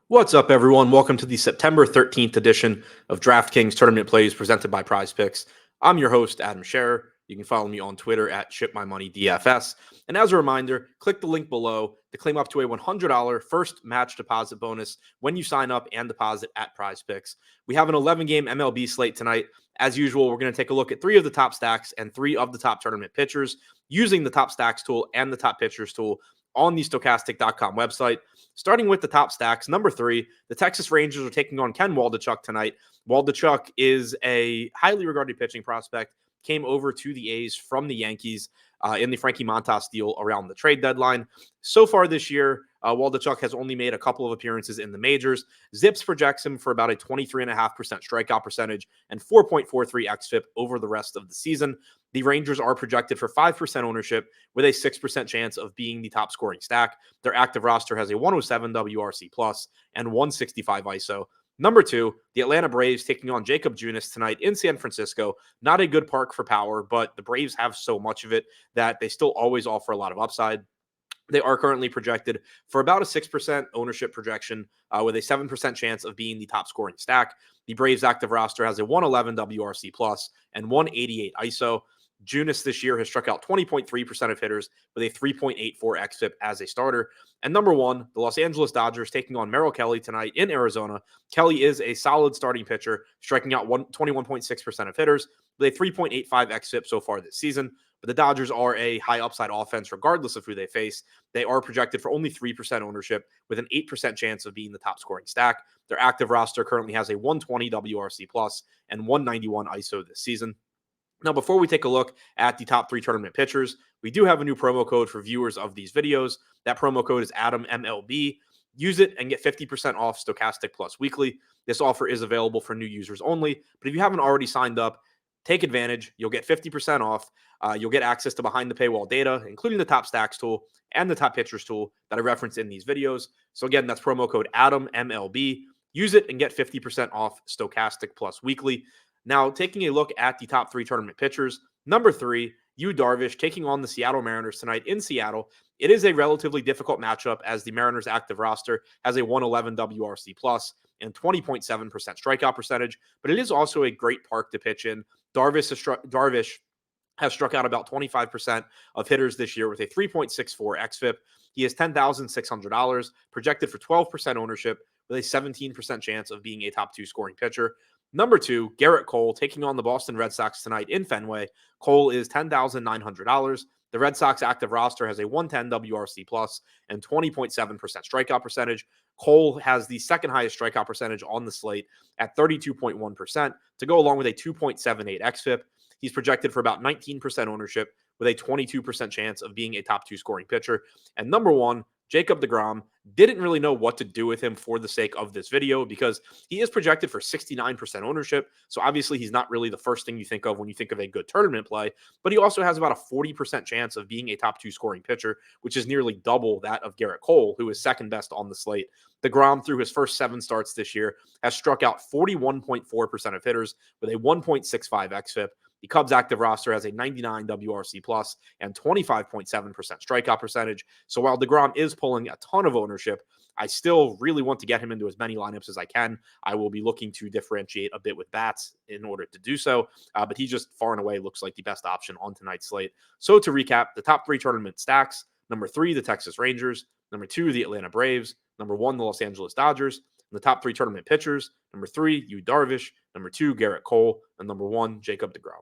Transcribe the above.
What's up, everyone? Welcome to the September 13th edition of DraftKings Tournament Plays presented by Prize Picks. I'm your host, Adam Scherer. You can follow me on Twitter at ShipMyMoneyDFS. And as a reminder, click the link below to claim up to a $100 first match deposit bonus when you sign up and deposit at Prize Picks. We have an 11-game MLB slate tonight. As usual, we're going to take a look at 3 of the top stacks and 3 of the top tournament pitchers using the top stacks tool and the top pitchers tool on the Stokastic.com website. Starting with the top stacks, number 3, the Texas Rangers are taking on Ken Waldichuk tonight. Waldichuk is a highly regarded pitching prospect, came over to the A's from the Yankees in the Frankie Montas deal around the trade deadline. So far this year, Waldichuk has only made a couple of appearances in the majors. Zips projects him for about a 23.5% strikeout percentage and 4.43 xFIP over the rest of the season. The Rangers are projected for 5% ownership with a 6% chance of being the top scoring stack. Their active roster has a 107 WRC plus and 165 ISO. Number 2, the Atlanta Braves taking on Jacob Junis tonight in San Francisco. Not a good park for power, but the Braves have so much of it that they still always offer a lot of upside. They are currently projected for about a 6% ownership projection with a 7% chance of being the top scoring stack. The Braves active roster has a 111 WRC plus and 188 ISO. Junis this year has struck out 20.3% of hitters with a 3.84 xFIP as a starter. And number 1, the Los Angeles Dodgers taking on Merrill Kelly tonight in Arizona. Kelly is a solid starting pitcher, striking out 21.6% of hitters with a 3.85 xFIP so far this season. But the Dodgers are a high upside offense regardless of who they face. They are projected for only 3% ownership with an 8% chance of being the top scoring stack. Their active roster currently has a 120 WRC plus and 191 ISO this season. Now, before we take a look at the top 3 tournament pitchers, we do have a new promo code for viewers of these videos. That promo code is AdamMLB. Use it and get 50% off Stokastic Plus weekly. This offer is available for new users only, but if you haven't already signed up, take advantage. You'll get 50% off. You'll get access to behind the paywall data, including the top stacks tool and the top pitchers tool that I reference in these videos. So again, that's promo code AdamMLB. Use it and get 50% off Stokastic Plus weekly. Now, taking a look at the top 3 tournament pitchers, number 3, Yu Darvish taking on the Seattle Mariners tonight in Seattle. It is a relatively difficult matchup as the Mariners active roster has a 111 WRC plus and 20.7% strikeout percentage, but it is also a great park to pitch in. Darvish has struck out about 25% of hitters this year with a 3.64 xFIP. He is $10,600, projected for 12% ownership with a 17% chance of being a top 2 scoring pitcher. Number 2, Garrett Cole taking on the Boston Red Sox tonight in Fenway. Cole is $10,900. The Red Sox active roster has a 110 WRC plus and 20.7% strikeout percentage. Cole has the second highest strikeout percentage on the slate at 32.1% to go along with a 2.78 xFIP. He's projected for about 19% ownership with a 22% chance of being a top 2 scoring pitcher. And number 1, Jacob Degrom. Didn't really know what to do with him for the sake of this video because he is projected for 69% ownership. So obviously he's not really the first thing you think of when you think of a good tournament play, but he also has about a 40% chance of being a top 2 scoring pitcher, which is nearly double that of Garrett Cole, who is second best on the slate. DeGrom, through his first 7 starts this year, has struck out 41.4% of hitters with a 1.65 xFIP. The Cubs active roster has a 99 WRC plus and 25.7% strikeout percentage. So while DeGrom is pulling a ton of ownership, I still really want to get him into as many lineups as I can. I will be looking to differentiate a bit with bats in order to do so, but he just far and away looks like the best option on tonight's slate. So to recap, the top 3 tournament stacks: number 3, the Texas Rangers; number 2, the Atlanta Braves; number 1, the Los Angeles Dodgers. And the top 3 tournament pitchers: number 3, Yu Darvish; number 2, Garrett Cole; and number 1, Jacob Degrom.